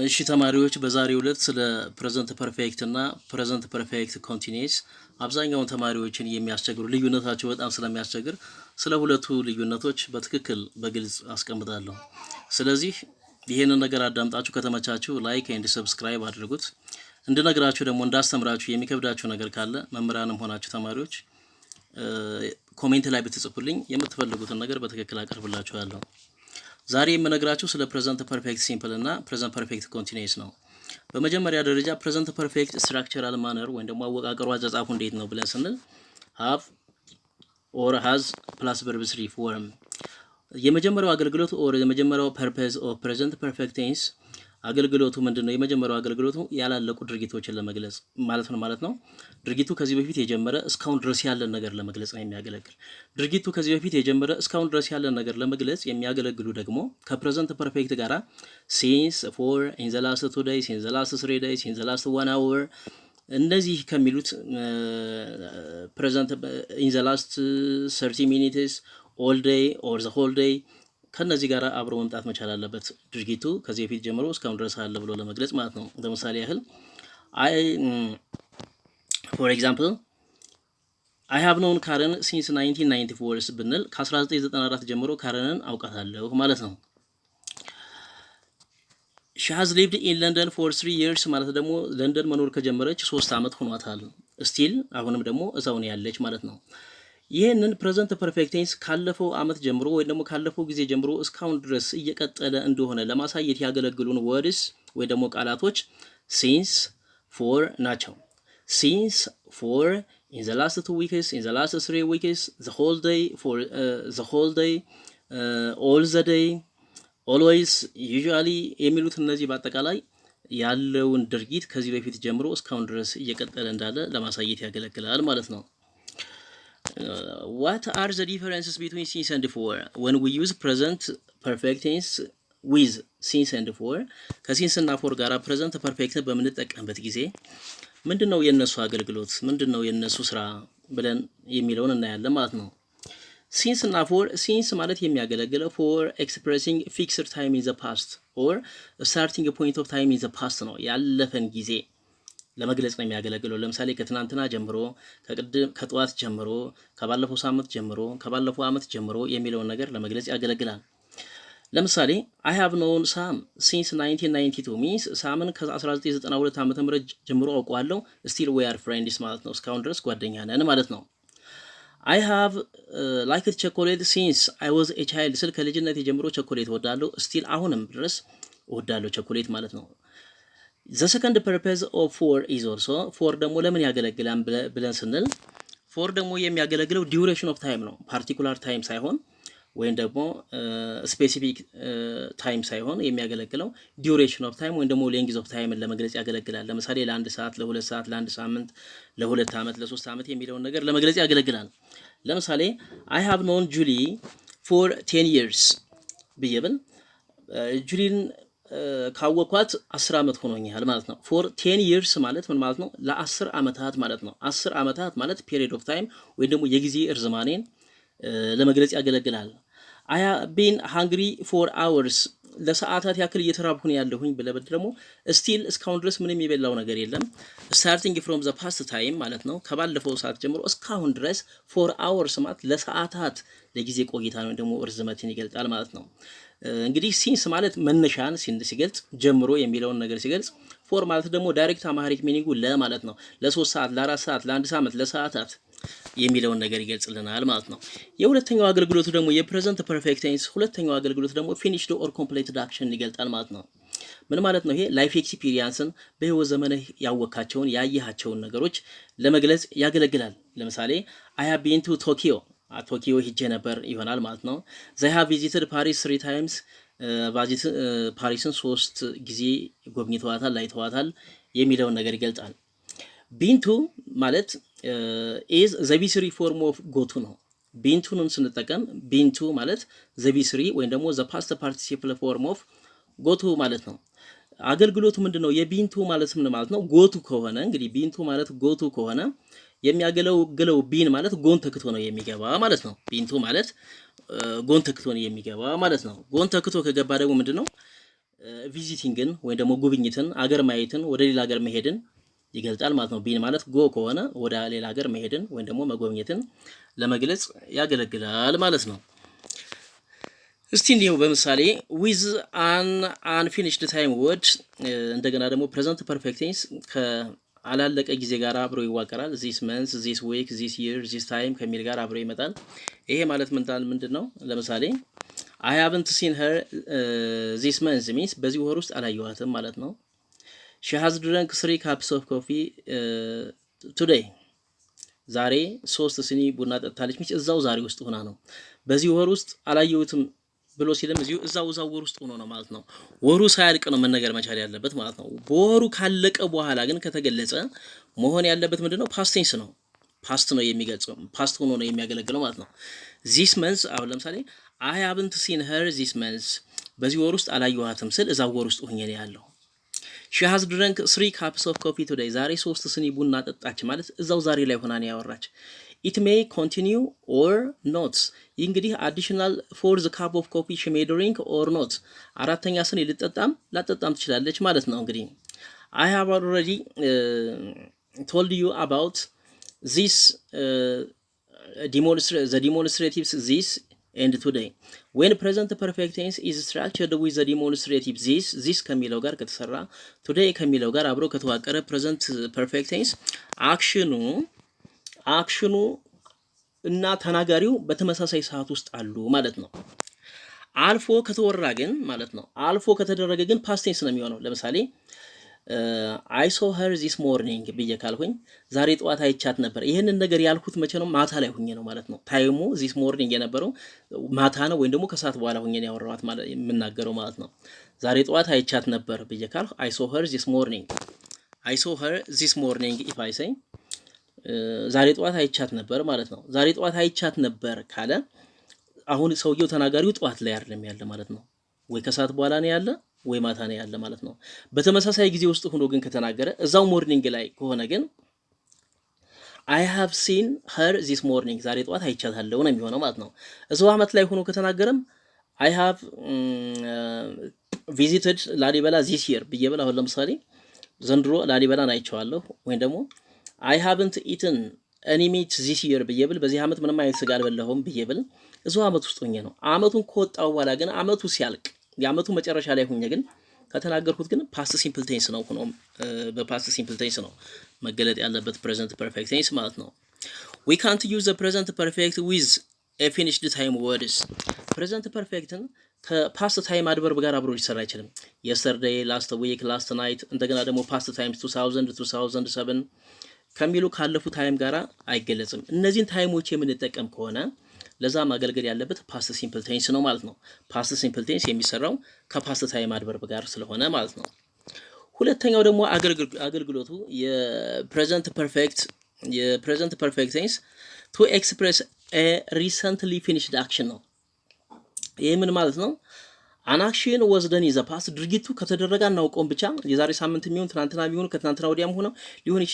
እሺ ተማሪዎች በዛሬው ዕለት ስለ ፕሬዘንት ፐርፌክት እና ፕሬዘንት ፐርፌክት ኮንቲኒዩስ አብዛኛውን ተማሪዎችን የሚያስቸግሩ ልዩነታቸው በጣም ስለሚያስቸግር ስለ ሁለቱ ልዩነቶች በትክክል በግልጽ አስቀምጣለሁ። ስለዚህ ይሄንን ነገር አዳምጣችሁ ከተመቻችሁ ላይክ ኤንድ ሰብስክራይብ አድርጉት። እንድነግራችሁ ደግሞ እንዳስተምራችሁ የሚከብዳችሁ ነገር ካለ መምህራንም ሆናችሁ ተማሪዎች ኮሜንት ላይ ብትጽፉልኝ የምትፈልጉትን ነገር በትክክል አቀርብላችኋለሁ። ዛሬ የምነግራችሁ ስለ ፕሬዘንት ፐርፌክት ሲምፕል እና ፕሬዘንት ፐርፌክት ኮንቲኒዩስ ነው። በመጀመሪያ ደረጃ ፕሬዘንት ፐርፌክት ስትራክቸራል ማነር ወይም ደግሞ አወቃቀሩ አጻጻፉ እንዴት ነው ብለን ስንል have or has plus verb 3 form የመጀመሪያው አገልግሎት or የመጀመሪያው purpose of present perfect tense አገልግሎቱ ምንድነው? የመጀመሪያው አገልግሎቱ ያላለቁ ድርጊቶችን ለመግለጽ ማለት ነው። ድርጊቱ ከዚህ በፊት የጀመረ እስካሁን ድረስ ያለን ነገር ለመግለጽ ነው የሚያገለግል። ድርጊቱ ከዚህ በፊት የጀመረ እስካሁን ድረስ ያለን ነገር ለመግለጽ የሚያገለግሉ ደግሞ ከፕሬዘንት ፐርፌክት ጋራ since, for, in the last 2 days, in the last 3 days, in the last 1 hour እነዚህ ከሚሉት present in the last 30 minutes, all day or the whole day ከነዚህ ጋር አብሮ መምጣት መቻል አለበት። ድርጊቱ ከዚህ በፊት ጀምሮ እስካሁን ድረስ አለ ብሎ ለመግለጽ ማለት ነው። ለምሳሌ ያህል for example I have known Karen since 1994 ብንል ከ1994 ጀምሮ ካረንን አውቃታለሁ ማለት ነው። she has lived in London for 3 years ማለት ደግሞ ለንደን መኖር ከጀመረች 3 አመት ሆኗታል። still አሁንም ደግሞ እዛው ነው ያለች ማለት ነው። ይሄንን ፕሬዘንት ፐርፌክት ቴንስ ካለፈው አመት ጀምሮ ወይ ደግሞ ካለፈው ጊዜ ጀምሮ እስካሁን ድረስ እየቀጠለ እንደሆነ ለማሳየት ያገለግሉን ወርድስ ወይ ደግሞ ቃላቶች since, for ናቸው። since, for, in the last 2 weeks, in the last 3 weeks, the whole day, for the whole day, all the day, always, usually የሚሉት እነዚህ በአጠቃላይ ያለውን ድርጊት ከዚህ በፊት ጀምሮ እስካሁን ድረስ እየቀጠለ እንዳለ ለማሳየት ያገለግላል ማለት ነው። What are the differences between since and for? When we use present perfect tense with since and for ከsince እና for ጋራ present perfect በምንጠቀምበት ጊዜ ምንድነው የነሱ አገልግሎት ምንድነው የነሱ ስራ ብለን የሚለውን እናያለን ማለት ነው። since እና for since ማለት የሚያገለግለው for expressing fixed time in the past or starting a point of time in the past ነው። ያለፈን ጊዜ ለመግለጽ ነው የሚያገለግለው። ለምሳሌ ከትናንትና ጀምሮ ከጧት ጀምሮ ከባለፈው ሳምንት ጀምሮ ከባለፈው አመት ጀምሮ የሚለውን ነገር ለመግለጽ ያገለግላል። ለምሳሌ I have known Sam since 1992 means ሳምን ከ1992 ዓመተ ምህረት ጀምሮ አውቀዋለሁ። still we are friends ማለት ነው። እስካሁን ድረስ ጓደኛ ነን ማለት ነው። I have liked chocolate since I was a child ስል ከልጅነቴ ጀምሮ ቸኮሌት እወዳለሁ። still አሁንም ድረስ እወዳለሁ ቸኮሌት ማለት ነው። The second purpose of for is also for ደግሞ ለምን ያገለግላል ብለን ስንል for ደግሞ የሚያገለግለው duration of time ነው። particular time ሳይሆን ወይም ደግሞ specific time ሳይሆን የሚያገለግለው duration of time ወይም ደግሞ length of time ለመግለጽ ያገለግላል። ለምሳሌ ለ1 ሰዓት ለ2 ሰዓት ለ1 ሳምንት ለ2 አመት ለ3 አመት የሚለውን ነገር ለመግለጽ ያገለግላል። ለምሳሌ I have known Julie for 10 years ብየብል ጁሊን ካወኳት 10 አመት ሆኖኛል ማለት ነው። for 10 years ማለት ምን ማለት ነው? ለ10 አመታት ማለት ነው። 10 አመታት ማለት period of time ወይ ደግሞ የጊዜ እርዝማኔን ለመግለጽ ያገለግላል። I have been hungry for hours ለሰዓታት ያክል እየተራብኩ ነው ያለሁኝ ብለህ ደግሞ still እስካሁን ድረስ ምንም የበላው ነገር የለም። starting from the past time ማለት ነው። ከባለፈው ሰዓት ጀምሮ እስካሁን ድረስ for hours ማለት ለሰዓታት ለጊዜ ቆይታ ነው ደግሞ እርዝመትን ይገልጻል ማለት ነው። እንግዲህ ሲንስ ማለት መነሻን ሲገልጽ ጀምሮ የሚለውን ነገር ሲገልጽ ፎር ማለት ደግሞ ዳይሬክት አማሪክ ሚኒንጉ ለማለት ነው። ለ3 ሰዓት ለ4 ሰዓት ለ1 ሳምንት ለሰዓታት የሚለውን ነገር ይገልጽልናል ማለት ነው። የሁለተኛው አገልግሎቱ ደግሞ የፕሬዘንት ፐርፌክት ቴንስ ሁለተኛው አገልግሎቱ ደግሞ ፊኒሽድ ኦር ኮምፕሊትድ አክሽን ይገልጻል ማለት ነው። ምን ማለት ነው? ይሄ ላይፍ ኤክስፒሪየንስን በህይወት ዘመንህ ያወካቸውን ያየሃቸውን ነገሮች ለመግለጽ ያገለግላል። ለምሳሌ I have been to Tokyo ቶኪዮ ሄጄ ነበር ይሆናል ማለት ነው። they have visited Paris 3 times ፓሪስን 3 ጊዜ ጎብኝተዋታል ላይተዋታል የሚለውን ነገር ይገልጻል። been to ማለት is the be3 form of go to ነው። been to ስንጠቀም been to ማለት the be3 ወይም ደግሞ the past participle form of go to ማለት ነው። አገልግሎቱ ምንድነው? የቢንቱ ማለት ምን ማለት ነው? ጎቱ ከሆነ እንግዲህ ቢንቱ ማለት ጎቱ ከሆነ የሚያገለግለው ቢን ማለት ጎን ተክቶ ነው የሚገባ ማለት ነው። ቢንቱ ማለት ጎን ተክቶ ነው የሚገባ ማለት ነው። ጎን ተክቶ ከገባ ደግሞ ምንድነው? ቪዚቲንግን ወይም ደግሞ ጉብኝትን፣ አገር ማየትን፣ ወደ ሌላ ሀገር መሄድን ይገልጻል ማለት ነው። ቢን ማለት ጎ ከሆነ ወደ ሌላ ሀገር መሄድን ወይም ደግሞ መጎብኘትን ለመግለጽ ያገለግላል ማለት ነው። እስቲ እንዲሁ በምሳሌ ዊዝ አን አንፊኒሽድ ታይም ወርድ እንደገና ደግሞ ፕሬዘንት ፐርፌክት ቴንስ ከአላለቀ ጊዜ ጋር አብሮ ይዋቀራል። ዚስ መንስ፣ ዚስ ዊክ፣ ዚስ ይር፣ ዚስ ታይም ከሚል ጋር አብሮ ይመጣል። ይሄ ማለት ምንድን ነው? ለምሳሌ አይ ሃቭንት ሲን ሄር ዚስ መንስ ሚንስ በዚህ ወር ውስጥ አላየኋትም ማለት ነው። ሺ ሃዝ ድረንክ 3 ካፕስ ኦፍ ኮፊ ቱዴይ ዛሬ 3 ስኒ ቡና ጠጥታለች ሚንስ እዛው ዛሬ ውስጥ ሆና ነው። በዚህ ወር ውስጥ አላየሁትም ብሎ ሲልም እዛው ወር ውስጥ ሆኖ ነው ማለት ነው። ወሩ ሳያልቅ ነው መነገር መቻል ያለበት ማለት ነው። በወሩ ካለቀ በኋላ ግን ከተገለጸ መሆን ያለበት ምንድነው? ፓስት ቴንስ ነው። ፓስት ነው የሚገልጸው፣ ፓስት ሆኖ ነው የሚያገለግለው ማለት ነው። ዚስ መንስ አሁን ለምሳሌ አይ ሃቭንት ሲን ሄር ዚስ መንስ በዚህ ወር ውስጥ አላየኋትም ስል እዛው ወር ውስጥ ሆኜ ነው ያለው። ሺ ሃዝ ድረንክ 3 ካፕስ ኦፍ ኮፊ ቱዴይ ዛሬ 3 ስኒ ቡና ጠጣች ማለት እዛው ዛሬ ላይ ሆና ነው ያወራች። ኢት ሜይ ኮንቲኒው ኦር ኖት ይህ እንግዲህ አዲሽናል ፎር ዘ ካፕ ኦፍ ኮፊ ሺ ሜይ ድሪንክ ኦር ኖት አራተኛ ስኒ ልጠጣም ላጠጣም ትችላለች ማለት ነው። እንግዲህ አይ ሃቭ ኦልሬዲ ቶልድ ዩ አባውት ዚስ demonstratives this and today when present perfect tense is structured with the demonstrative this ከሚለው ጋር ከተሰራ today ከሚለው ጋር አብሮ ከተዋቀረ present perfect tense አክሽኑ እና ተናጋሪው በተመሳሳይ ሰዓት ውስጥ አሉ ማለት ነው። አልፎ ከተወራ ግን ማለት ነው አልፎ ከተደረገ ግን past tense ነው የሚሆነው። ለምሳሌ I saw her this morning ብዬ ካልኩኝ ዛሬ ጠዋት አይቻት ነበር። ይሄንን ነገር ያልኩት መቼ ነው? ማታ ላይ ሆኜ ነው ማለት ነው። ታይሙ this morning የነበረው ማታ ነው ወይም ደግሞ ከሰዓት በኋላ ሆኜ ነው ያወራኋት ማለት የምናገረው ማለት ነው። ዛሬ ጠዋት አይቻት ነበር ብዬ ካልኩ I saw her this morning if I say ዛሬ ጠዋት አይቻት ነበር ማለት ነው። ዛሬ ጠዋት አይቻት ነበር ካለ አሁን ሰውየው ተናጋሪው ጠዋት ላይ አይደለም ያለ ማለት ነው። ወይ ከሰዓት በኋላ ነው ያለ ወይ ማታ ነው ያለ ማለት ነው። በተመሳሳይ ጊዜ ውስጥ ሆኖ ግን ከተናገረ እዛው ሞርኒንግ ላይ ከሆነ ግን I have seen her this morning ዛሬ ጠዋት አይቻታለሁ ነው የሚሆነው ማለት ነው። እዛው አመት ላይ ሆኖ ከተናገረም I have visited ላሊበላ this year ብዬብል አሁን ለምሳሌ ዘንድሮ ላሊበላን አይቼዋለሁ ወይም ደግሞ I haven't eaten any meat this year ብዬብል በዚህ አመት ምንም አይነት ስጋ አልበላሁም ብዬብል እዛው አመት ውስጥ ሆኜ ነው። አመቱን ከወጣው በኋላ ግን አመቱ ሲያልቅ የአመቱ መጨረሻ ላይ ሆኜ ግን ከተናገርኩት ግን ፓስት ሲምፕል ቴንስ ነው ሆኖ በፓስት ሲምፕል ቴንስ ነው መገለጥ ያለበት ፕሬዘንት ፐርፌክት ቴንስ ማለት ነው። we can't use the present perfect with a finished time words ፕሬዘንት ፐርፌክትን ከፓስት ታይም አድቨርብ ጋር አብሮ ሊሰራ አይችልም። yesterday last week last night እንደገና ደግሞ past times 2000 2007 ከሚሉ ካለፉ ታይም ጋራ አይገለጽም። እነዚህን ታይሞች የምንጠቀም ከሆነ ለዛ ማገልገል ያለበት ፓስት ሲምፕል ቴንስ ነው ማለት ነው። ፓስት ሲምፕል ቴንስ የሚሰራው ከፓስት ታይም አድቨርብ ጋር ስለሆነ ማለት ነው። ሁለተኛው ደግሞ አገልግሎቱ የፕሬዘንት ፐርፌክት ቴንስ to express a recently finished action ነው። ይሄ ምን ማለት ነው? an action was done in the past ድርጊቱ ከተደረገ አናውቀውም ብቻ የዛሬ ሳምንት የሚሆን ትናንትና ቢሆን ከትናንትና ወዲያም ሆነ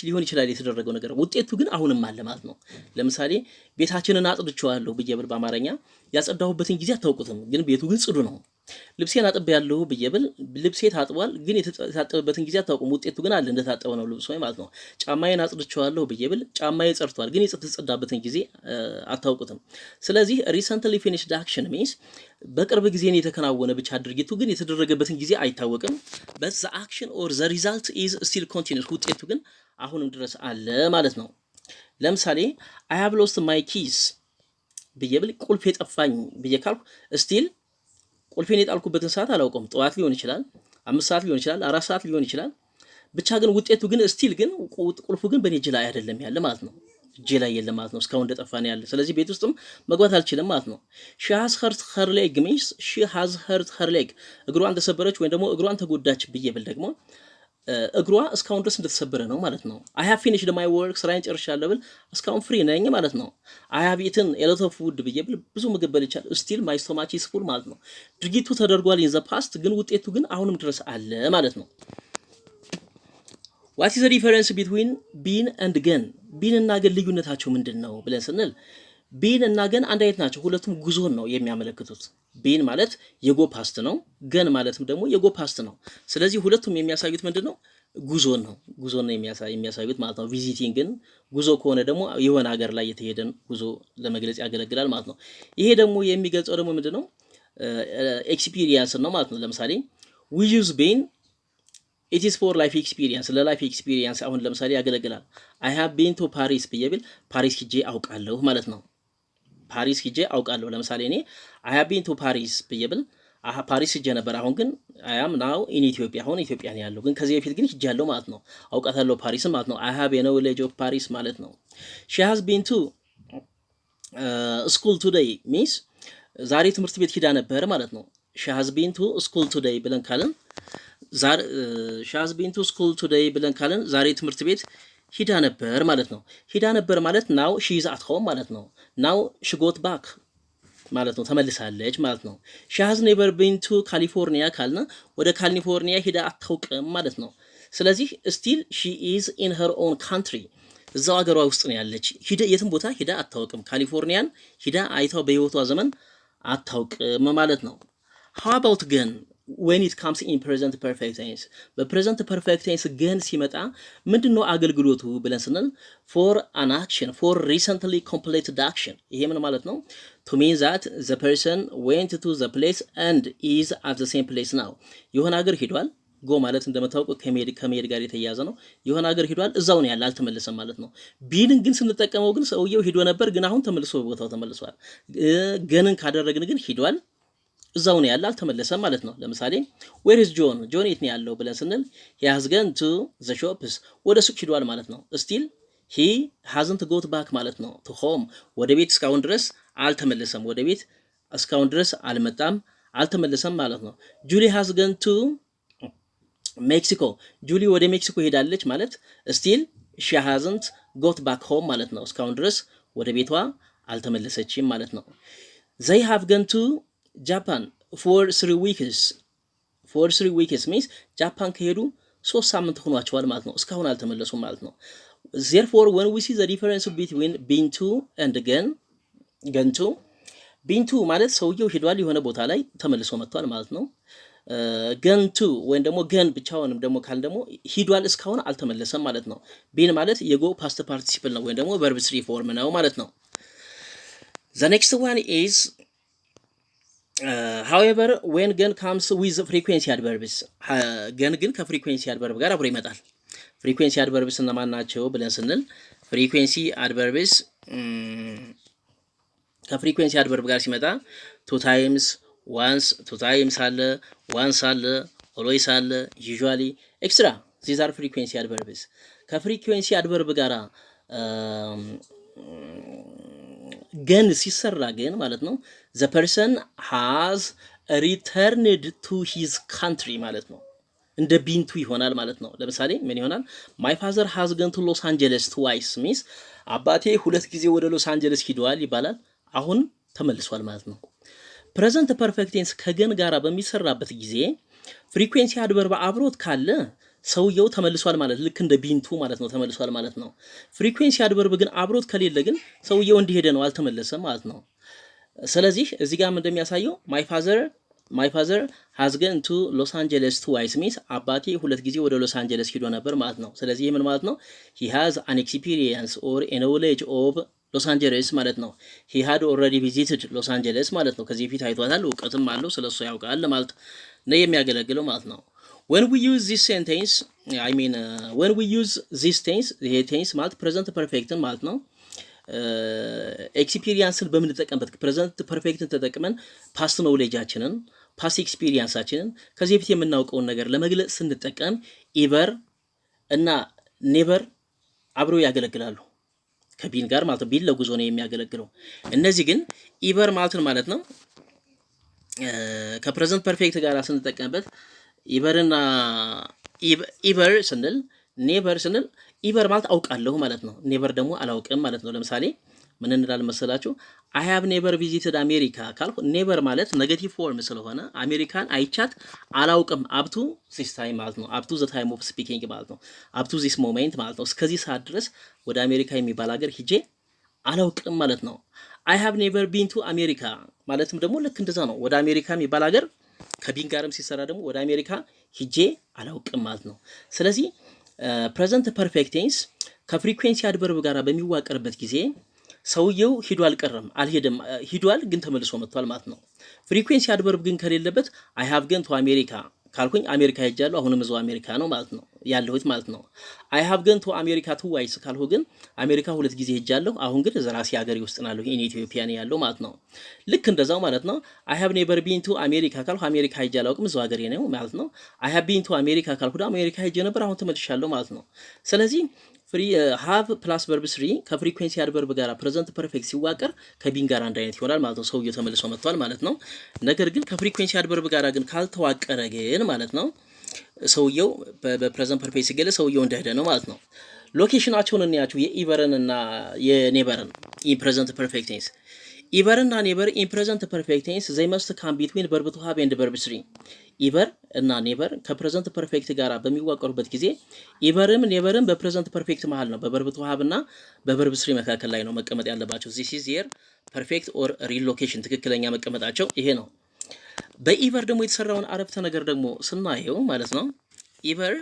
ሊሆን ይችላል የተደረገው ነገር ውጤቱ ግን አሁንም አለ ማለት ነው። ለምሳሌ ቤታችንን አጽድቼዋለሁ ብዬብል በአማርኛ ያጸዳሁበትን ጊዜ አታውቁትም፣ ግን ቤቱ ግን ጽዱ ነው። ልብሴን አጥቤያለሁ ብዬብል ልብሴ ታጥቧል፣ ግን የታጠበበትን ጊዜ አታውቁም፣ ውጤቱ ግን አለ እንደታጠበ ነው ልብሱ ማለት ነው። ጫማዬን አጽድቼዋለሁ ብዬብል ጫማዬ ጸድቷል፣ ግን የተጸዳበትን ጊዜ አታውቁትም። ስለዚህ recently finished action means በቅርብ ጊዜ ነው የተከናወነ ብቻ ድርጊቱ ግን የተደረገበትን ጊዜ አይታወቅም። but the action or the result is still continuous ውጤቱ ግን አሁንም ድረስ አለ ማለት ነው። ለምሳሌ I have lost my keys ብዬብል ቁልፍ የጠፋኝ ብዬ ካልኩ still ቁልፌን የጣልኩበትን ሰዓት አላውቀውም። ጠዋት ሊሆን ይችላል፣ 5 ሰዓት ሊሆን ይችላል፣ 4 ሰዓት ሊሆን ይችላል። ብቻ ግን ውጤቱ ግን still ግን ቁልፉ ግን በኔ እጅ ላይ አይደለም ያለ ማለት ነው። እጄ ላይ የለም ማለት ነው። እስካሁን እንደጠፋ ነው ያለ። ስለዚህ ቤት ውስጥም መግባት አልችልም ማለት ነው። she has hurt her leg means she has hurt her leg እግሯን ተሰበረች ወይ ደግሞ እግሯን ተጎዳች ብዬብል ደግሞ እግሯ እስካሁን ድረስ እንደተሰበረ ነው ማለት ነው። I have finished my work ስራዬን ጨርሻለሁ ብል እስካሁን ፍሪ ነኝ ማለት ነው። I have eaten a lot of food ብዬብል ብዙ ምግብ በልቻለሁ still my stomach is full ማለት ነው። ድርጊቱ ተደርጓል in the past ግን ውጤቱ ግን አሁንም ድረስ አለ ማለት ነው። what is the difference between been and gone? been እና ግን ልዩነታቸው ምንድነው ብለን ስንል ቢን እና ገን አንድ አይነት ናቸው። ሁለቱም ጉዞን ነው የሚያመለክቱት። ቢን ማለት የጎ ፓስት ነው። ገን ማለትም ደግሞ የጎ ፓስት ነው። ስለዚህ ሁለቱም የሚያሳዩት ምንድነው? ጉዞን ነው። ጉዞን ነው የሚያሳዩት ማለት ነው። ቪዚቲንግን ጉዞ ከሆነ ደግሞ የሆነ ሀገር ላይ የተሄደን ጉዞ ለመግለጽ ያገለግላል ማለት ነው። ይሄ ደግሞ የሚገልጸው ደግሞ ምንድነው? ኤክስፒሪየንስ ነው ማለት ነው። ለምሳሌ we use been it is for life experience ለላይፍ ኤክስፒሪየንስ አሁን ለምሳሌ ያገለግላል። I have been to Paris ብዬ ብል ፓሪስ ሂጄ አውቃለሁ ማለት ነው። ፓሪስ ሂጄ አውቃለሁ። ለምሳሌ እኔ I have been to Paris ብዬ ብል ፓሪስ ሂጄ ነበር። አሁን ግን I am now in Ethiopia አሁን ኢትዮጵያ ነው ያለው። ግን ከዚህ በፊት ግን ሂጃለሁ ማለት ነው። አውቃታለሁ ፓሪስ ማለት ነው። I have a knowledge of Paris ማለት ነው። She has been to school today means ዛሬ ትምህርት ቤት ሂዳ ነበር ማለት ነው። she has been to school today ብለን ካልን she has been to school today ብለን ካልን ዛሬ ትምህርት ቤት ሂዳ ነበር ማለት ነው። ሂዳ ነበር ማለት now she is at home ማለት ነው። now she got back ማለት ነው። ተመልሳለች ማለት ነው። she has never been to California ካልን ወደ ካሊፎርኒያ ሂዳ አታውቅም ማለት ነው። ስለዚህ still she is in her own country እዛው ሀገሯ ውስጥ ነው ያለች። የትም ቦታ ሂዳ አታውቅም። ካሊፎርኒያን ሂዳ አይታው በህይወቷ ዘመን አታውቅም ማለት ነው። how about ግን when it comes in present perfect tense በpresent perfect tense ግን ሲመጣ ምንድነው አገልግሎቱ ብለን ስንል for an action for recently completed action ይሄ ምን ማለት ነው? to mean that the person went to the place and is at the same place now የሆነ ሀገር ሄዷል። ጎ ማለት እንደምታውቁ ከመሄድ ጋር የተያያዘ ነው። የሆነ ሀገር ሄዷል፣ እዛው ነው ያለ፣ አልተመለሰም ማለት ነው። ቢንን ግን ስንጠቀመው ግን ሰውየው ሄዶ ነበር፣ ግን አሁን ተመልሶ ቦታው ተመልሷል። ገንን ካደረግን ግን ሄዷል፣ እዛው ነው ያለ፣ አልተመለሰም ማለት ነው። ለምሳሌ where is John ጆን የት ነው ያለው ብለን ስንል he has gone to the shops ወደ ሱቅ ሄዷል ማለት ነው። still he hasn't got back ማለት ነው to home ወደ ቤት እስካሁን ድረስ አልተመለሰም፣ ወደ ቤት እስካሁን ድረስ አልመጣም፣ አልተመለሰም ማለት ነው። Julie has gone to ሜክሲኮ ጁሊ ወደ ሜክሲኮ ሄዳለች ማለት still she hasn't got back home ማለት ነው። እስካሁን ድረስ ወደ ቤቷ አልተመለሰችም ማለት ነው። they have gone to Japan for 3 weeks for 3 weeks means ጃፓን ከሄዱ 3 ሳምንት ሆኗቸዋል ማለት ነው። እስካሁን አልተመለሱም ማለት ነው። therefore when we see the difference between been to and gone to been to ማለት ሰውየው ሄዷል የሆነ ቦታ ላይ ተመልሶ መጥቷል ማለት ነው። ገንቱ ወይም ደግሞ ገን ብቻውንም ደግሞ ካል ደግሞ ሂዷል እስካሁን አልተመለሰም ማለት ነው። ቢን ማለት የጎ ፓስት ፓርቲሲፕል ነው ወይም ደግሞ verb 3 ፎርም ነው ማለት ነው። the next one is however when gen comes with frequency adverbs gen ግን ከፍሪኩዌንሲ አድቨርብ ጋር አብሮ ይመጣል። ፍሪኩዌንሲ አድቨርብስ እነማን ናቸው ብለን ስንል ፍሪኩዌንሲ አድቨርብስ ከፍሪኩዌንሲ አድቨርብ ጋር ሲመጣ two times once two times አለ once አለ always አለ usually extra these are frequency adverbs ከፍሪኩዌንሲ አድቨርብ ጋር ግን ሲሰራ ግን ማለት ነው the person has returned to his country ማለት ነው። እንደ ቢንቱ ይሆናል ማለት ነው። ለምሳሌ ምን ይሆናል? my father has gone to Los Angeles twice means አባቴ 2 ጊዜ ወደ ሎስ አንጀለስ ሄዷል ይባላል። አሁን ተመልሷል ማለት ነው። ፕሬዘንት ፐርፌክት ቴንስ ከገን ጋራ በሚሰራበት ጊዜ ፍሪኩዌንሲ አድቨርብ አብሮት ካለ ሰውየው ተመልሷል ማለት ልክ እንደ ቢንቱ ማለት ነው። ተመልሷል ማለት ነው። ፍሪኩዌንሲ አድቨርብ ግን አብሮት ከሌለ ግን ሰውየው እንዲሄደ ነው፣ አልተመለሰም ማለት ነው። ስለዚህ እዚህ ጋር እንደሚያሳየው my father has gone to Los Angeles twice means አባቴ 2 ጊዜ ወደ ሎስ አንጀለስ ሄዶ ነበር ማለት ነው። ስለዚህ ምን ማለት ነው? he has an experience or a knowledge of ሎስ አንጀለስ ማለት ነው። he had already visited ሎስ አንጀለስ ማለት ነው። ከዚህ በፊት አይቷታል፣ እውቀትም አለው፣ ስለሱ ያውቃል ማለት ነው የሚያገለግለው ማለት ነው። when we use this sentence when we use this tense ይሄ ቴንስ ማለት ፕሬዘንት ፐርፌክትን ማለት ነው። ኤክስፒሪየንስን በምንጠቀምበት ፕሬዘንት ፐርፌክትን ተጠቅመን ፓስት ኖሌጃችንን ፓስት ኤክስፒሪየንሳችንን ከዚህ በፊት የምናውቀውን ነገር ለመግለጽ ስንጠቀም ኢቨር እና ኔቨር አብረው ያገለግላሉ ከቢን ጋር ማለት ነው። ቢን ለጉዞ ነው የሚያገለግለው። እነዚህ ግን ኢቨር ማለት ነው ከፕሬዘንት ፐርፌክት ጋር ስንጠቀምበት ኢቨርና ኢቨር ስንል ኔቨር ስንል ኢቨር ማለት አውቃለሁ ማለት ነው። ኔቨር ደግሞ አላውቅም ማለት ነው። ለምሳሌ ምን እንላለን መሰላችሁ? I have never visited America ካልኩ ኔቨር ማለት ኔጌቲቭ ፎርም ስለሆነ አሜሪካን አይቻት አላውቅም up to this time ማለት ነው። up to the time of speaking ማለት ነው። up to this moment ማለት ነው። እስከዚህ ሰዓት ድረስ ወደ አሜሪካ የሚባል ሀገር ሂጄ አላውቅም ማለት ነው። I have never been to America ማለትም ደግሞ ልክ እንደዛ ነው። ወደ አሜሪካ የሚባል ሀገር ከቢን ጋርም ሲሰራ ደግሞ ወደ አሜሪካ ሂጄ አላውቅም ማለት ነው። ስለዚህ ፕሬዘንት ፐርፌክት ቴንስ ከፍሪኩዌንሲ አድቨርብ ጋር በሚዋቀርበት ጊዜ ሰውየው ሂዷል ቀረም አልሄደም፣ ሂዷል ግን ተመልሶ መጥቷል ማለት ነው። ፍሪኩዌንሲ አድቨርብ ግን ከሌለበት I have gone to America ካልኩኝ አሜሪካ ሄጃለሁ አሁንም እዛው አሜሪካ ነው ማለት ነው ያለሁት ማለት ነው። I have gone to America twice ካልሁ ግን አሜሪካ ሁለት ጊዜ ሄጃለሁ አሁን ግን ራሴ ሀገሬ ውስጥ ናለሁ ኢትዮጵያ ነው ያለው ማለት ነው። ልክ እንደዛው ማለት ነው። I have never been to America ካልሁ አሜሪካ ሄጄ አላውቅም እዛው ሀገሬ ነው ማለት ነው። I have been to America ካልሁ ደግሞ አሜሪካ ሄጄ ነበር አሁን ተመልሻለሁ ማለት ነው። ስለዚህ ፍሪ ሃቭ ፕላስ ቨርብ 3 ከፍሪኩዌንሲ አድቨርብ ጋር ፕሬዘንት ፐርፌክት ሲዋቀር ከቢን ጋር አንድ አይነት ይሆናል ማለት ነው። ሰውየው ተመልሶ መጥቷል ማለት ነው። ነገር ግን ከፍሪኩዌንሲ አድቨርብ ጋር ግን ካልተዋቀረ ግን ማለት ነው ሰውየው በፕሬዘንት ፐርፌክት ሲገለጽ ሰውየው እንደሄደ ነው ማለት ነው። ሎኬሽናቸውን እንያቸው የኢቨርን እና የኔቨርን ኢን ፕሬዘንት ፐርፌክት ቴንስ። ኢቨር እና ኔቨር ኢን ፕሬዘንት ፐርፌክት ቴንስ ዘይ መስት ካም ቢትዊን ቨርብ ቱ ሃቭ ኤንድ ቨርብ 3። ኢቨር እና ኔቨር ከፕሬዘንት ፐርፌክት ጋር በሚዋቀሩበት ጊዜ ኢቨርም ኔቨርም በፕሬዘንት ፐርፌክት መሃል ነው በቨርብ ቱ ሃቭ እና በቨርብ 3 መካከል ላይ ነው መቀመጥ ያለባቸው። ዚስ ኢዝ ዜር ፐርፌክት ኦር ሪል ሎኬሽን ትክክለኛ መቀመጣቸው ይሄ ነው። በኢቨር ደግሞ የተሰራውን አረፍተ ነገር ደግሞ ስናየው ማለት ነው ኢቨር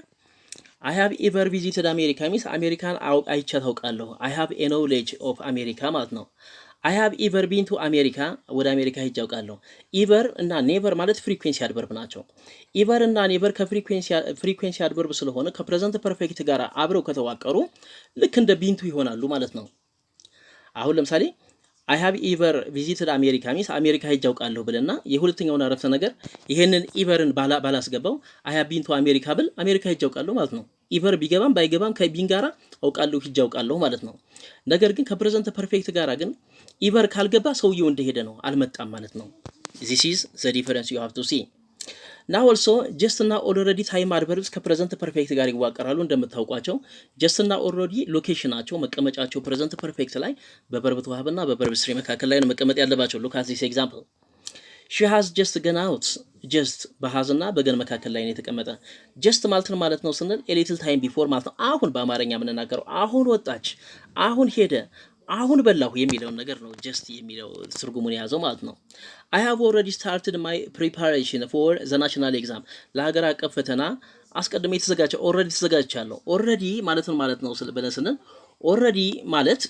I have ever visited America ሚንስ አሜሪካን አይቼ ታውቃለሁ። I have a knowledge of America ማለት ነው። I have ever been to America ወደ አሜሪካ ሄጄ አውቃለሁ። ኢቨር እና ኔቨር ማለት ፍሪኩዌንሲ አድቨርብ ናቸው። ኢቨር እና ኔቨር ከፍሪኩዌንሲ አድቨርብ ስለሆነ ከፕሬዘንት ፐርፌክት ጋር አብረው ከተዋቀሩ ልክ እንደ ቢንቱ ይሆናሉ ማለት ነው። አሁን ለምሳሌ I have ever visited America ሚንስ አሜሪካ ሄጄ አውቃለሁ ብለና የሁለተኛውን አረፍተ ነገር ይሄንን ኢቨርን ባላስገባው I have been to America ብል አሜሪካ ሄጄ አውቃለሁ ማለት ነው። ኢቨር ቢገባም ባይገባም ከቢን ጋራ አውቃለሁ ሂጄ አውቃለሁ ማለት ነው። ነገር ግን ከፕሬዘንት ፐርፌክት ጋራ ግን ኢቨር ካልገባ ሰውየው እንደሄደ ነው አልመጣም ማለት ነው። This is the difference you have to see. Now also just እና already ታይም አድቨርብስ ከፕሬዘንት ፐርፌክት ጋር ይዋቀራሉ እንደምታውቋቸው። just እና already ሎኬሽናቸው መቀመጫቸው ፕሬዘንት ፐርፌክት ላይ በቨርብ ቱ ሃቭ እና በቨርብ 3 መካከል ላይ ነው መቀመጥ ያለባቸው። look at this example. She has just gone out. just በሃዝና በገን መካከል ላይ ነው የተቀመጠ። just ማለት ነው ስንል a little time before ማለት ነው። አሁን በአማርኛ የምንናገረው አሁን ወጣች፣ አሁን ሄደ፣ አሁን በላሁ የሚለውን ነገር ነው just የሚለው ትርጉሙን የያዘው ማለት ነው። I have already started my preparation for the national exam. ለሀገር አቀፍ ፈተና አስቀድሜ የተዘጋጀው already ተዘጋጅቻለሁ። already ማለት ነው ብለን ስንል already ማለት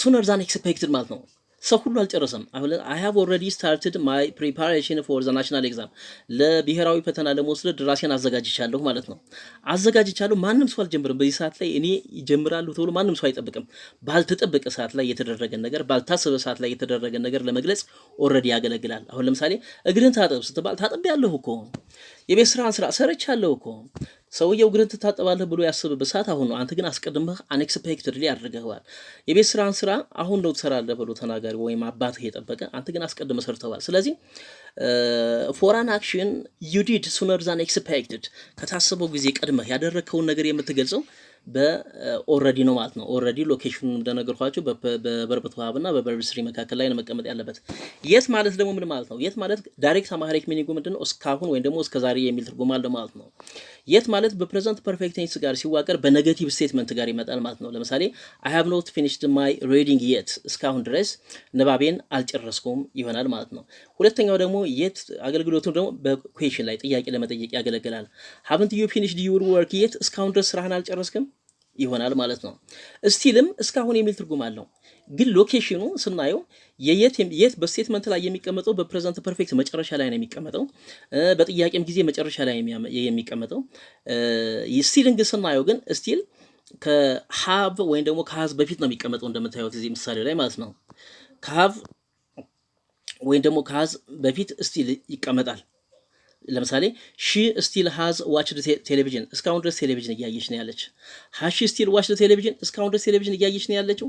sooner than expected ማለት ነው። ሰው ሁሉ አልጨረሰም። I have already started my preparation for the national exam. ለብሔራዊ ፈተና ለመውሰድ ራሴን አዘጋጅቻለሁ ማለት ነው። አዘጋጅቻለሁ ማንም ሰው አልጀምርም። በዚህ ሰዓት ላይ እኔ ይጀምራሉ ተብሎ ማንም ሰው አይጠብቅም። ባልተጠበቀ ሰዓት ላይ የተደረገ ነገር ባልታሰበ ሰዓት ላይ የተደረገ ነገር ለመግለጽ already ያገለግላል። አሁን ለምሳሌ እግርን ታጠብ ስትባል ታጥቤያለሁ እኮ፣ የቤት ስራን ስራ ሰርቻለሁ እኮ። ሰውየው እግርን ትታጠባለህ ብሎ ያስብበት ሰዓት አሁን ነው። አንተ ግን አስቀድመህ unexpectedly አድርገዋል። የቤት ስራን ስራ አሁን ነው ትሰራለህ ብሎ ተናጋሪ ወይም አባትህ የጠበቀ አንተ ግን አስቀድመህ ሰርተዋል። ስለዚህ for an action you did sooner than expected ከታሰበው ጊዜ ቀድመህ ያደረከውን ነገር የምትገልጸው በኦልሬዲ ነው ማለት ነው። ኦልሬዲ ሎኬሽኑን እንደነገርኳችሁ በቨርብ ቱ ሃቭ እና በቨርብ 3 መካከል ላይ ነው መቀመጥ ያለበት። የት ማለት ደግሞ ምን ማለት ነው? የት ማለት ዳይሬክት አማሪክ ሚኒንጉ ምንድነው? እስካሁን ወይም ደግሞ እስከዛሬ የሚል ትርጉም አለው ማለት ነው። የት ማለት በፕሬዘንት ፐርፌክት ቴንስ ጋር ሲዋቀር በኔጌቲቭ ስቴትመንት ጋር ይመጣል ማለት ነው። ለምሳሌ I have not finished my reading yet እስካሁን ድረስ ንባቤን አልጨረስኩም ይሆናል ማለት ነው። ሁለተኛው ደግሞ የት አገልግሎቱ ደግሞ በኩዌሽን ላይ ጥያቄ ለመጠየቅ ያገለግላል። haven't you finished your work yet እስካሁን ድረስ ስራህን አልጨረስክም ይሆናል ማለት ነው። ስቲልም እስካሁን የሚል ትርጉም አለው። ግን ሎኬሽኑ ስናየው የት በስቴትመንት ላይ የሚቀመጠው በፕሬዘንት ፐርፌክት መጨረሻ ላይ ነው የሚቀመጠው። በጥያቄም ጊዜ መጨረሻ ላይ የሚቀመጠው። ስቲልን ግን ስናየው ግን ስቲል ከሃቭ ወይም ደግሞ ከሃዝ በፊት ነው የሚቀመጠው እንደምታዩት እዚህ ምሳሌ ላይ ማለት ነው። ከሃቭ ወይም ደግሞ ከሃዝ በፊት ስቲል ይቀመጣል። ለምሳሌ ሺ ስቲል ሃዝ ዋችድ ቴሌቪዥን እስካሁን ድረስ ቴሌቪዥን እያየች ነው ያለች። ሃሺ ስቲል ዋችድ ቴሌቪዥን እስካሁን ድረስ ቴሌቪዥን እያየች ነው ያለችው።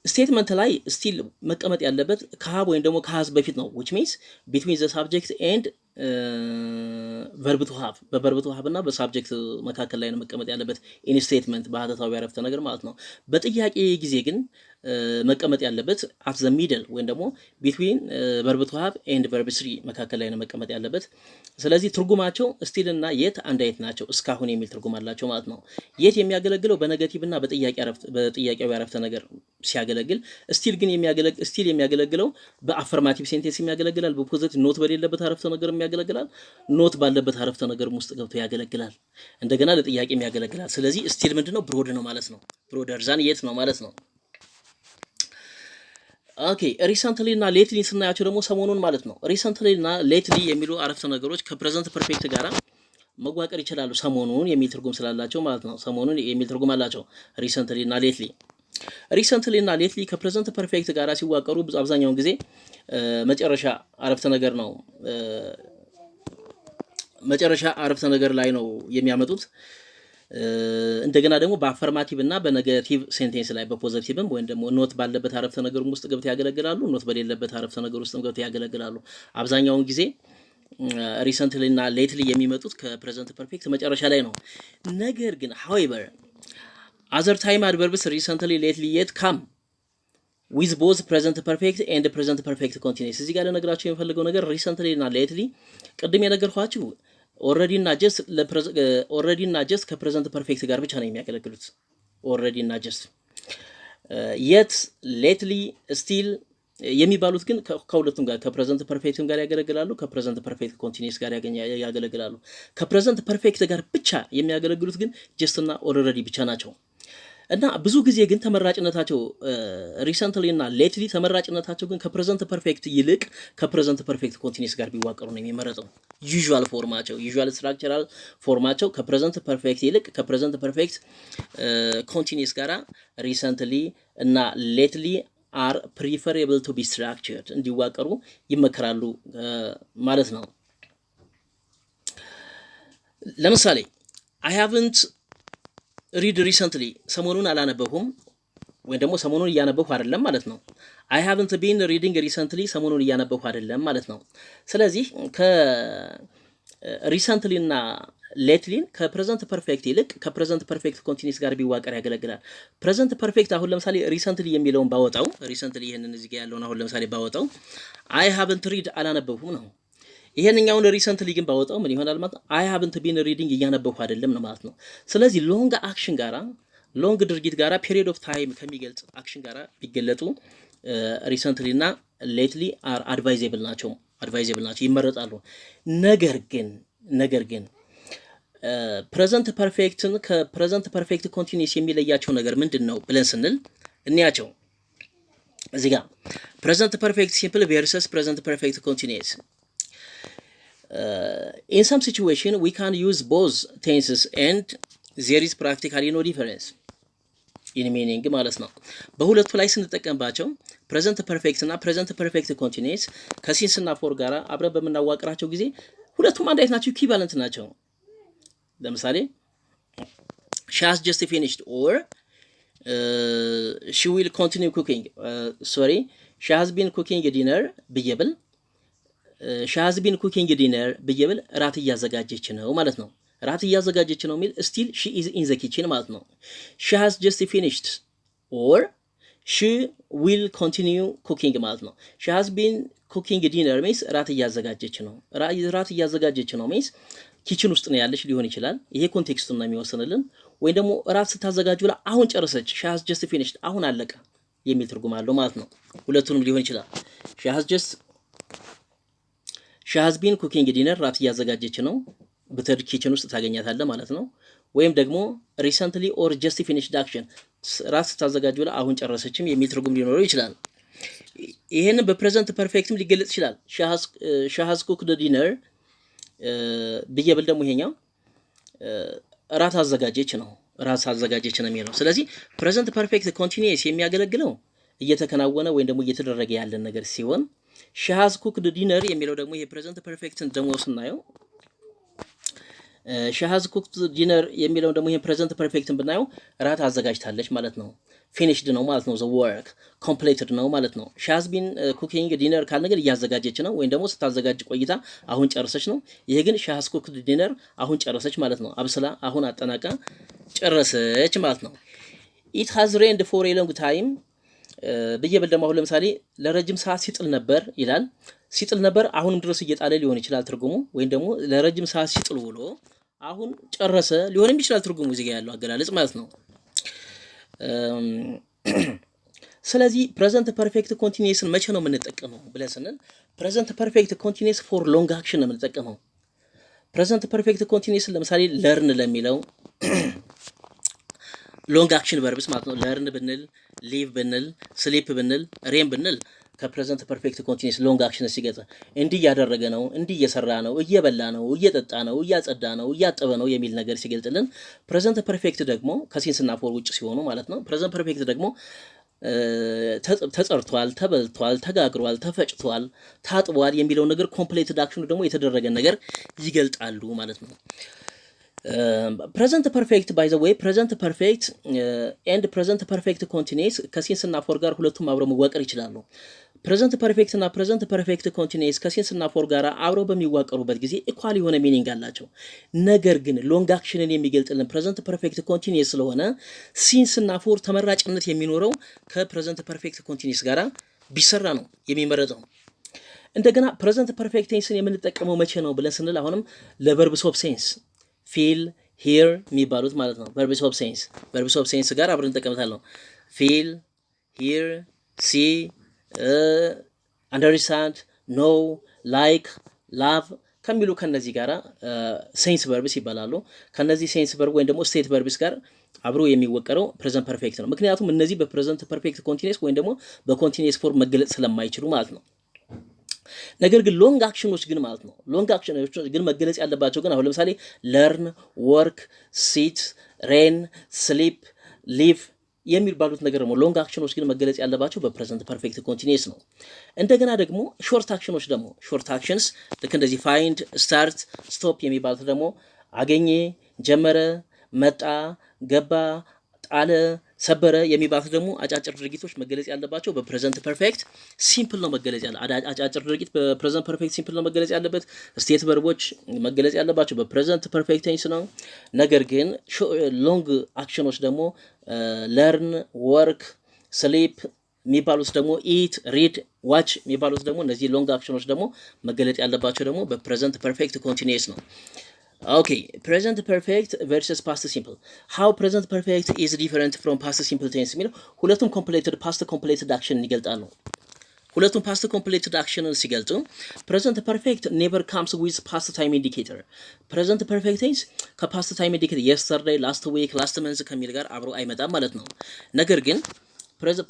ስቴትመንት ላይ ስቲል መቀመጥ ያለበት ከሃቭ ወይም ደግሞ ከሃዝ በፊት ነው which means between the subject and ቨርብ ቱ ሃቭ በቨርብ ቱ ሃቭ እና በሳብጀክት መካከል ላይ ነው መቀመጥ ያለበት ኢን ስቴትመንት በሀተታዊ አረፍተ ነገር ማለት ነው። በጥያቄ ጊዜ ግን መቀመጥ ያለበት አት ዘ ሚድል ወይም ደግሞ ቢትዊን ቨርብ ቱ ሃቭ ኤንድ ቨርብ ስሪ መካከል ላይ ነው መቀመጥ ያለበት። ስለዚህ ትርጉማቸው ስቲል እና የት አንድ አይነት ናቸው፣ እስካሁን የሚል ትርጉም አላቸው ማለት ነው። የት የሚያገለግለው በኔጌቲቭ እና በጥያቄያዊ አረፍተ ነገር ሲያገለግል፣ ስቲል ግን የሚያገለግለው በአፈርማቲቭ ሴንቴንስ የሚያገለግላል፣ በፖዚቲቭ ኖት በሌለበት አረፍተ ነገር የሚያገለግላል፣ ኖት ባለበት አረፍተ ነገር ውስጥ ገብቶ ያገለግላል፣ እንደገና ለጥያቄ የሚያገለግላል። ስለዚህ ስቲል ምንድነው ብሮድ ነው ማለት ነው። ብሮደር ዛን የት ነው ማለት ነው። ኦኬ ሪሰንትሊ እና ሌትሊ ስናያቸው ደግሞ ሰሞኑን ማለት ነው። ሪሰንትሊ እና ሌትሊ የሚሉ አረፍተ ነገሮች ከፕሬዘንት ፐርፌክት ጋራ መዋቀር ይችላሉ፣ ሰሞኑን የሚል ትርጉም ስላላቸው ማለት ነው። ሰሞኑን የሚል ትርጉም አላቸው ሪሰንትሊ እና ሌትሊ። ሪሰንትሊ እና ሌትሊ ከፕሬዘንት ፐርፌክት ጋራ ሲዋቀሩ አብዛኛውን ጊዜ መጨረሻ አረፍተ ነገር ነው መጨረሻ አረፍተ ነገር ላይ ነው የሚያመጡት። እንደገና ደግሞ በአፈርማቲቭ እና በኔጌቲቭ ሴንቴንስ ላይ በፖዚቲቭም ወይም ደግሞ ኖት ባለበት አረፍተ ነገር ውስጥ ገብተው ያገለግላሉ፣ ኖት በሌለበት አረፍተ ነገር ውስጥ ገብተው ያገለግላሉ። አብዛኛውን ጊዜ ሪሰንትሊ እና ሌትሊ የሚመጡት ከፕሬዘንት ፐርፌክት መጨረሻ ላይ ነው። ነገር ግን however other time adverbs recently lately yet come with both present perfect and present perfect continuous። እዚህ ጋር ለነገራችሁ የምፈልገው ነገር recently እና lately ቅድም የነገርኳችሁ ኦልሬዲ እና ጀስት ከፕሬዘንት ፐርፌክት ጋር ብቻ ነው የሚያገለግሉት። ኦልሬዲ እና ጀስት የት ሌትሊ ስቲል የሚባሉት ግን ከሁለቱም ጋር ከፕሬዘንት ፐርፌክትም ጋር ያገለግላሉ፣ ከፕሬዘንት ፐርፌክት ኮንቲኒዩስ ጋር ያገለግላሉ። ከፕሬዘንት ፐርፌክት ጋር ብቻ የሚያገለግሉት ግን ጀስት እና ኦልሬዲ ብቻ ናቸው። እና ብዙ ጊዜ ግን ተመራጭነታቸው ሪሰንትሊ እና ሌትሊ ተመራጭነታቸው ግን ከፕሬዘንት ፐርፌክት ይልቅ ከፕሬዘንት ፐርፌክት ኮንቲኒዩስ ጋር ቢዋቀሩ ነው የሚመረጠው። ዩዥዋል ስትራክቸራል ፎርማቸው ከፕሬዘንት ፐርፌክት ይልቅ ከፕሬዘንት ፐርፌክት ኮንቲኒዩስ ጋራ ሪሰንትሊ እና ሌትሊ አር ፕሪፈሬብል ቱ ቢ ስትራክቸርድ እንዲዋቀሩ ይመከራሉ ማለት ነው። ለምሳሌ I haven't read recently ሰሞኑን አላነበብኩም ወይም ደግሞ ሰሞኑን እያነበብኩ አይደለም ማለት ነው። I haven't been reading recently ሰሞኑን እያነበብኩ አይደለም ማለት ነው። ስለዚህ ከሪሰንትሊ እና ሌትሊን ከፕሬዘንት ፐርፌክት ይልቅ ከፕሬዘንት ፐርፌክት ኮንቲኒዩስ ጋር ቢዋቀር ያገለግላል። ፕሬዘንት ፐርፌክት አሁን ለምሳሌ ሪሰንትሊ የሚለውን ባወጣው ሪሰንትሊ ይሄንን እዚህ ጋር ያለውን አሁን ለምሳሌ ባወጣው I haven't read አላነበብኩም ነው። ይሄንኛውን ሪሰንትሊ ግን ባወጣው ምን ይሆናል ማለት ነው? I haven't been reading እያነበብኩ አይደለም ነው ማለት ነው። ስለዚህ ሎንግ አክሽን ጋራ ሎንግ ድርጊት ጋራ ፔሪድ ኦፍ ታይም ከሚገልጽ አክሽን ጋራ ቢገለጡ ሪሰንትሊ እና ሌትሊ አር አድቫይዜብል ናቸው ይመረጣሉ። ነገር ግን ፕሬዘንት ፐርፌክትን ከፕሬዘንት ፐርፌክት ኮንቲኒዩስ የሚለያቸው ነገር ምንድነው ብለን ስንል እንያቸው። እዚህ ጋር ፕሬዘንት ፐርፌክት ሲምፕል ቨርሰስ ፕሬዘንት ፐርፌክት ኮንቲኒዩስ in some situation we can use both tenses and there is practically no difference in meaning ማለት ነው። በሁለቱ ላይ ስንጠቀምባቸው ፕሬዘንት ፐርፌክት እና ፕሬዘንት ፐርፌክት ኮንቲኒዩስ ከሲንስ እና ፎር ጋር አብረን በምናዋቅራቸው ጊዜ ሁለቱም አንድ አይነት ናቸው፣ ኢኩቫለንት ናቸው። ለምሳሌ she has just finished or she will continue cooking she has been cooking dinner ብየብል she has been cooking dinner ብየብል ራት እያዘጋጀች ነው ማለት ነው። ራት እያዘጋጀች ነው የሚል still she is in the kitchen ማለት ነው። she has just finished or she will continue cooking ማለት ነው። she has been cooking dinner means ራት እያዘጋጀች ነው means ኪችን ውስጥ ነው ያለች ሊሆን ይችላል። ይሄ ኮንቴክስቱን ነው የሚወስንልን። ወይ ደግሞ ራት ስታዘጋጁ አሁን ጨረሰች she has just finished አሁን አለቀ የሚል ትርጉም አለው ማለት ነው። ሁለቱንም ሊሆን ይችላል። she has been cooking dinner ራት እያዘጋጀች ነው ብትሄድ ኪችን ውስጥ ታገኛታለህ ማለት ነው። ወይም ደግሞ recently or just finished action ራት ስታዘጋጁ አሁን ጨረሰችም የሚል ትርጉም ሊኖረው ይችላል። ይሄንን በፕሬዘንት ፐርፌክትም ሊገለጽ ይችላል። she has cooked dinner ብየብል ደግሞ ይሄኛው ራት አዘጋጀች ነው የሚለው። ስለዚህ ፕሬዘንት ፐርፌክት ኮንቲኒዩስ የሚያገለግለው እየተከናወነ ወይም ደግሞ እየተደረገ ያለን ነገር ሲሆን she has cooked dinner የሚለው ደግሞ ይሄ ፕሬዘንት ፐርፌክትን ደግሞ ስናየው she has cooked dinner የሚለው ደግሞ ይሄ ፕሬዘንት ፐርፌክትን ብናየው ራት አዘጋጅታለች ማለት ነው። ፊኒሽድ ነው ማለት ነው። ዘ ወርክ ኮምፕሌትድ ነው ማለት ነው። ሺ ሃዝ ቢን ኩኪንግ ዲነር ካል ነገር እያዘጋጀች ነው ወይም ደግሞ ስታዘጋጅ ቆይታ አሁን ጨረሰች ነው። ይሄ ግን ሺ ሃዝ ኩክድ ዲነር አሁን ጨረሰች ማለት ነው። አብስላ አሁን አጠናቃ ጨረሰች ማለት ነው። ኢት ሃዝ ሬንድ ፎር ኤ ሎንግ ታይም ብዬ ብል ደግሞ አሁን ለምሳሌ ለረጅም ሰዓት ሲጥል ነበር ይላል። ሲጥል ነበር አሁንም ድረስ እየጣለ ሊሆን ይችላል ትርጉሙ። ወይም ደግሞ ለረጅም ሰዓት ሲጥል ውሎ አሁን ጨረሰ ሊሆንም ይችላል ትርጉሙ እዚህ ጋር ያለው አገላለጽ ማለት ነው። ስለዚህ ፕሬዘንት ፐርፌክት ኮንቲኒየስን መቼ ነው የምንጠቀመው ብለን ስንል ፕሬዘንት ፐርፌክት ኮንቲኒየስ ፎር ሎንግ አክሽን ነው የምንጠቀመው። ፕሬዘንት ፐርፌክት ኮንቲኒየስን ለምሳሌ ለርን ለሚለው ሎንግ አክሽን ቨርብስ ማለት ነው። ለርን ብንል፣ ሊቭ ብንል፣ ስሊፕ ብንል፣ ሬን ብንል ከፕሬዘንት ፐርፌክት ኮንቲኒየስ ሎንግ አክሽን ሲገጥ እንዲህ እያደረገ ነው፣ እንዲህ እየሰራ ነው፣ እየበላ ነው፣ እየጠጣ ነው፣ እያጸዳ ነው፣ እያጠበ ነው የሚል ነገር ሲገልጥልን፣ ፕሬዘንት ፐርፌክት ደግሞ ከሲንስና ፎር ውጭ ሲሆኑ ማለት ነው። ፕሬዘንት ፐርፌክት ደግሞ ተጸርቷል፣ ተበልቷል፣ ተጋግሯል፣ ተፈጭቷል፣ ታጥቧል የሚለው ነገር ኮምፕሌትድ አክሽኑ ደግሞ የተደረገ ነገር ይገልጣሉ ማለት ነው። ፕሬዘንት ፐርፌክት ባይ ዘ ዌይ ፕሬዘንት ፐርፌክት ኤንድ ፕሬዘንት ፐርፌክት ኮንቲኒየስ ከሲንስ እና ፎር ጋር ሁለቱም አብረው መዋቀር ይችላሉ። ፕሬዘንት ፐርፌክት እና ፕሬዘንት ፐርፌክት ኮንቲኒየስ ከሲንስ እና ፎር ጋር አብረው በሚዋቀሩበት ጊዜ ኢኳል የሆነ ሚኒንግ አላቸው። ነገር ግን ሎንግ አክሽንን የሚገልጥልን ፕሬዘንት ፐርፌክት ኮንቲኒየስ ስለሆነ ሲንስ እና ፎር ተመራጭነት የሚኖረው ከፕሬዘንት ፐርፌክት ኮንቲኒየስ ጋር ቢሰራ ነው የሚመረጠው። እንደገና ፕሬዘንት ፐርፌክት ቴንስን የምንጠቀመው መቼ ነው ብለን ስንል አሁንም ለቨርብስ ኦፍ ሴንስ ፊል ሂር የሚባሉት ማለት ነው። ቨርብስ ኦፍ ሴንስ ጋር አብረን እንጠቀምታለን። ፊል ሂር ሲ አንደርስታንድ ኖ ላይክ ላቭ ከሚሉ ከነዚህ ጋር ሴንስ ቨርብስ ይባላሉ። ከነዚህ ሴንስ ቨርብ ወይም ደግሞ ስቴት ቨርብስ ጋር አብሮ የሚወቀረው ፕሬዘንት ፐርፌክት ነው። ምክንያቱም እነዚህ በፕሬዘንት ፐርፌክት ኮንቲኒየስ ወይም ደግሞ በኮንቲኒየስ ፎርም መገለጽ ስለማይችሉ ማለት ነው። ነገር ግን ሎንግ አክሽኖች ግን ማለት ነው ሎንግ አክሽኖች ግን መገለጽ ያለባቸው ግን አሁን ለምሳሌ ለርን፣ ወርክ፣ ሲት፣ ሬን፣ ስሊፕ፣ ሊቭ የሚባሉት ነገር ደግሞ ሎንግ አክሽኖች ግን መገለጽ ያለባቸው በፕሬዘንት ፐርፌክት ኮንቲኒየስ ነው። እንደገና ደግሞ ሾርት አክሽኖች ደግሞ ሾርት አክሽንስ ልክ እንደዚህ ፋይንድ፣ ስታርት፣ ስቶፕ የሚባሉት ደግሞ አገኘ፣ ጀመረ፣ መጣ፣ ገባ፣ ጣለ፣ ሰበረ የሚባሉት ደግሞ አጫጭር ድርጊቶች መገለጽ ያለባቸው በፕሬዘንት ፐርፌክት ሲምፕል ነው መገለጽ ያለ አጫጭር ድርጊት በፕሬዘንት ፐርፌክት ሲምፕል ነው መገለጽ ያለበት። ስቴት ቨርቦች መገለጽ ያለባቸው በፕሬዘንት ፐርፌክት ቴንስ ነው። ነገር ግን ሎንግ አክሽኖች ደግሞ ለርን፣ ወርክ፣ ስሊፕ የሚባሉት ደግሞ ኢት፣ ሪድ፣ ዋች የሚባሉት ደግሞ እነዚህ ሎንግ አክሽኖች ደግሞ መገለጽ ያለባቸው ደግሞ በፕሬዘንት ፐርፌክት ኮንቲኒየስ ነው። Okay, present perfect versus past simple. How present perfect is different from past simple tense የሚለው ሁለቱም completed past completed action ይገልጣሉ። ሁለቱም past completed actionን ሲገልጡ present perfect never comes with past time indicator. present perfect tense ከpast time indicator yesterday, last week, last month ከሚል ጋር አብሮ አይመጣም ማለት ነው። ነገር ግን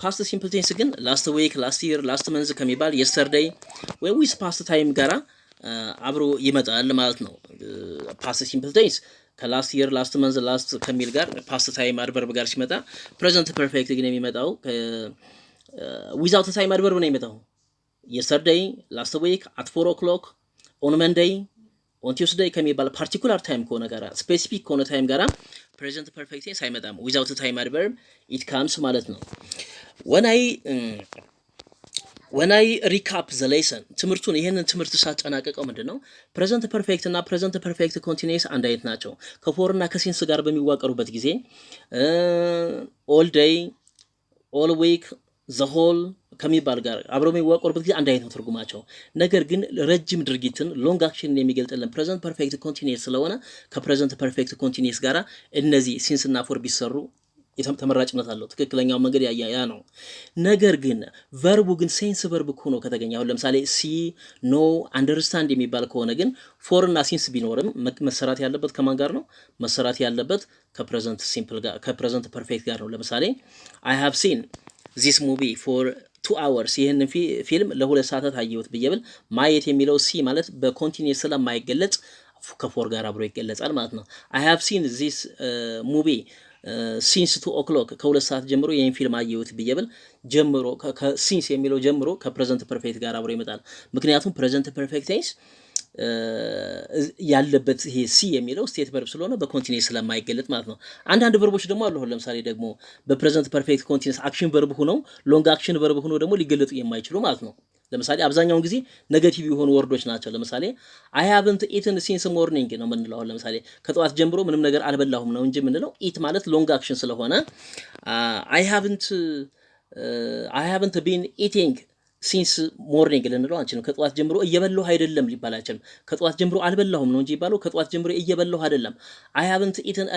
past simple tense ግን last week, last year, last month ከሚባል yesterday ወይ with past time ጋራ አብሮ ይመጣል ማለት ነው። ፓስት ሲምፕል ቴንስ ከላስት ይር፣ ላስት መንዝ፣ ላስት ከሚል ጋር ፓስት ታይም አድቨርብ ጋር ሲመጣ ፕሬዘንት ፐርፌክት ግን የሚመጣው ዊዛውት ታይም አድቨርብ ነው የሚመጣው። የስተርዴይ፣ ላስት ዊክ፣ አት 4 o'clock፣ ኦን መንዴይ፣ ኦን ቲውስዴይ ከሚባል ፓርቲኩላር ታይም ከሆነ ጋር ስፔሲፊክ ከሆነ ታይም ጋር ፕሬዘንት ፐርፌክት ቴንስ አይመጣም። ዊዛውት ታይም አድቨርብ ኢት ካምስ ማለት ነው። when I recap the lesson ትምህርቱን ይሄንን ትምህርት ሳጠናቀቀው ምንድነው ፕሬዘንት ፐርፌክት እና ፕሬዘንት ፐርፌክት ኮንቲኒየስ አንድ አይነት ናቸው። ከፎር እና ከሲንስ ጋር በሚዋቀሩበት ጊዜ all day, all week, the whole ከሚባል ጋር አብረው የሚዋቀሩበት ጊዜ አንድ አይነት ነው ትርጉማቸው። ነገር ግን ረጅም ድርጊትን ሎንግ አክሽንን የሚገልጥልን ፕሬዘንት ፐርፌክት ኮንቲኒየስ ስለሆነ ከፕሬዘንት ፐርፌክት ኮንቲኒየስ ጋር እነዚህ ሲንስ እና ፎር ቢሰሩ ተመራጭነት አለው። ትክክለኛው መንገድ ያ ነው። ነገር ግን ቨርቡ ግን ሴንስ ቨርብ ሆኖ ከተገኘ አሁን ለምሳሌ ሲ፣ ኖ፣ አንደርስታንድ የሚባል ከሆነ ግን ፎር እና ሲንስ ቢኖርም መሰራት ያለበት ከማን ጋር ነው? መሰራት ያለበት ከፕሬዘንት ሲምፕል ጋር ከፕሬዘንት ፐርፌክት ጋር ነው። ለምሳሌ I have seen this movie for 2 hours ይሄንን ፊልም ለ2 ሰዓታት አየሁት ብዬብል ማየት የሚለው ሲ ማለት በኮንቲኒየስ ስለማይገለጽ ከፎር ጋር አብሮ ይገለጻል ማለት ነው። I have seen this movie ሲንስ 2 o'clock ከ2 ሰዓት ጀምሮ ይሄን ፊልም አየሁት ብዬብል ጀምሮ ከሲንስ የሚለው ጀምሮ ከፕሬዘንት ፐርፌክት ጋር አብሮ ይመጣል። ምክንያቱም ፕሬዘንት ፐርፌክት ቴንስ ያለበት ይሄ ሲ የሚለው ስቴት ቨርብ ስለሆነ በኮንቲኒየስ ስለማይገለጥ ማለት ነው። አንዳንድ ቨርቦች ደግሞ አሉ። ለምሳሌ ደግሞ በፕሬዘንት ፐርፌክት ኮንቲኒየስ አክሽን ቨርብ ሆነው ሎንግ አክሽን ቨርብ ሆነው ደግሞ ሊገለጡ የማይችሉ ማለት ነው። ለምሳሌ አብዛኛውን ጊዜ ኔጌቲቭ የሆኑ ወርዶች ናቸው። ለምሳሌ አይ ሃቭንት ኢትን ሲንስ ሞርኒንግ ነው የምንለው። ለምሳሌ ከጠዋት ጀምሮ ምንም ነገር አልበላሁም ነው እንጂ የምንለው ኢት ማለት ሎንግ አክሽን ስለሆነ አይ ሃቭንት ቢን ኢቲንግ ሲንስ ሞርኒንግ ልንለው አንችልም። ከጠዋት ጀምሮ እየበላሁ አይደለም ሊባል አይችልም። ከጠዋት ጀምሮ አልበላሁም ነው እንጂ ይባለው ከጠዋት ጀምሮ እየበላሁ አይደለም። አይ ሃቭንት ኢትን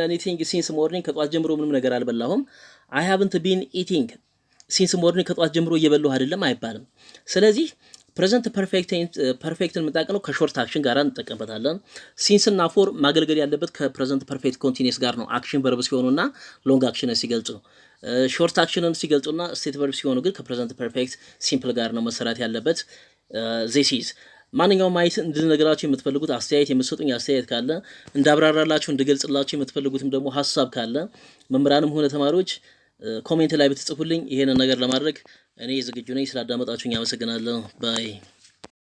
ኤኒቲንግ ሲንስ ሞርኒንግ ከጠዋት ጀምሮ ምንም ነገር አልበላሁም። አይ ሃቭንት ቢን ኢቲንግ ሲንስ ሞርኒንግ ከጠዋት ጀምሮ እየበላሁ አይደለም አይባልም። ስለዚህ ፕሬዘንት ፐርፌክትን የምንጠቀመው ከሾርት አክሽን ጋር እንጠቀምበታለን። ሲንስ እና ፎር ማገልገል ያለበት ከፕሬዘንት ፐርፌክት ኮንቲኒየስ ጋር ነው። አክሽን ቨርብ ሲሆኑና ሎንግ አክሽንን ሲገልጹ ነው። ሾርት አክሽንን ሲገልጹና ስቴት ቨርብ ሲሆኑ ግን ከፕሬዘንት ፐርፌክት ሲምፕል ጋር ነው መሰራት ያለበት። ዚስ ኢዝ ማንኛውም ማየት እንድነግራችሁ የምትፈልጉት አስተያየት የምትሰጡኝ አስተያየት ካለ እንዳብራራላችሁ እንድገልጽላችሁ የምትፈልጉትም ደግሞ ሀሳብ ካለ መምህራንም ሆነ ተማሪዎች ኮሜንት ላይ ብትጽፉልኝ ይሄንን ነገር ለማድረግ እኔ ዝግጁ ነኝ። ስላዳመጣችሁኝ አመሰግናለሁ። ባይ